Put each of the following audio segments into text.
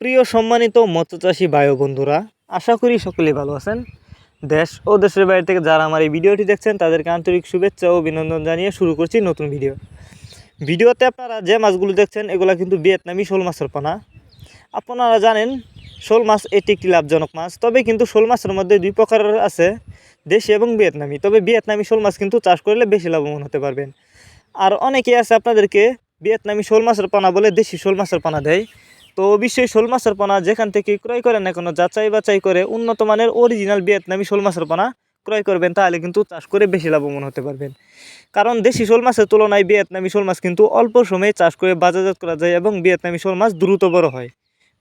প্রিয় সম্মানিত মৎস্যচাষী ভাই ও বন্ধুরা, আশা করি সকলেই ভালো আছেন। দেশ ও দেশের বাইরে থেকে যারা আমার এই ভিডিওটি দেখছেন তাদেরকে আন্তরিক শুভেচ্ছা ও অভিনন্দন জানিয়ে শুরু করছি নতুন ভিডিওতে আপনারা যে মাছগুলো দেখছেন এগুলো কিন্তু ভিয়েতনামি শোল মাছের পোনা। আপনারা জানেন শোল মাছ এটি একটি লাভজনক মাছ, তবে কিন্তু শোল মাছের মধ্যে দুই প্রকারের আছে, দেশি এবং ভিয়েতনামি। তবে ভিয়েতনামি শোল মাছ কিন্তু চাষ করলে বেশি লাভবান হতে পারবেন। আর অনেকেই আছে আপনাদেরকে ভিয়েতনামি শোল মাছের পোনা বলে দেশি শোল মাছের পোনা দেয়। তো অবশ্যই শোল মাছের পোনা যেখান থেকে ক্রয় করেন না কোনো যাচাই বাছাই করে উন্নত মানের অরিজিনাল ভিয়েতনামি শোল মাছের পোনা ক্রয় করবেন, তাহলে কিন্তু চাষ করে বেশি লাভবান হতে পারবেন। কারণ দেশি শোল মাছের তুলনায় ভিয়েতনামি শোল মাছ কিন্তু অল্প সময়ে চাষ করে বাজারজাত করা যায় এবং ভিয়েতনামি শোল মাছ দ্রুত বড় হয়।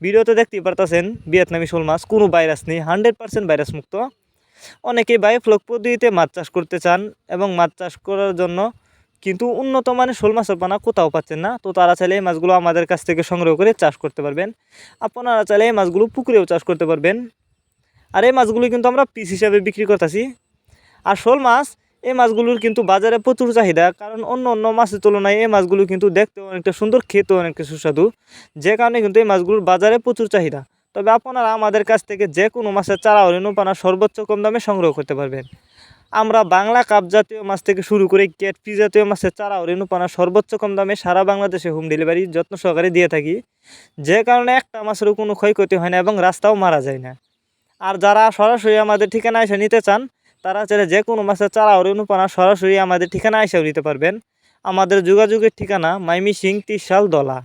ভিডিওতে দেখতেই পারতেছেন ভিয়েতনামি শোল মাছ কোনো ভাইরাস নেই, 100% ভাইরাস মুক্ত। অনেকেই বায়োফ্লক পদ্ধতিতে মাছ চাষ করতে চান এবং মাছ চাষ করার জন্য কিন্তু উন্নত মানের শোল মাছের পোনা কোথাও পাচ্ছেন না। তো তারা চাইলে এই মাছগুলো আমাদের কাছ থেকে সংগ্রহ করে চাষ করতে পারবেন। আপনারা চাইলে এই মাছগুলো পুকুরেও চাষ করতে পারবেন। আর এই মাছগুলো কিন্তু আমরা পিস হিসাবে বিক্রি করতেছি। আর শোল মাছ এই মাছগুলোর কিন্তু বাজারে প্রচুর চাহিদা, কারণ অন্য অন্য মাছের তুলনায় এই মাছগুলো কিন্তু দেখতেও অনেকটা সুন্দর, খেতেও অনেকটা সুস্বাদু, যে কারণে কিন্তু এই মাছগুলোর বাজারে প্রচুর চাহিদা। তবে আপনারা আমাদের কাছ থেকে যে কোনো মাছের চারা ও রেণুপানা সর্বোচ্চ কম দামে সংগ্রহ করতে পারবেন। আমরা বাংলা কাপ জাতীয় মাছ থেকে শুরু করে ক্যাটফিশ জাতীয় মাছের চারা ও রেণুপানা সর্বোচ্চ কম দামে সারা বাংলাদেশে হোম ডেলিভারি যত্ন সহকারে দিয়ে থাকি, যে কারণে একটা মাছেরও কোনো ক্ষয়ক্ষতি হয় না এবং রাস্তাও মারা যায় না। আর যারা সরাসরি আমাদের ঠিকানা এসে নিতে চান তারা চাইলে যে কোনো মাছের চারা ও রেণুপানা সরাসরি আমাদের ঠিকানা এসেও নিতে পারবেন। আমাদের যোগাযোগের ঠিকানা ময়মনসিংহ 30 দলা।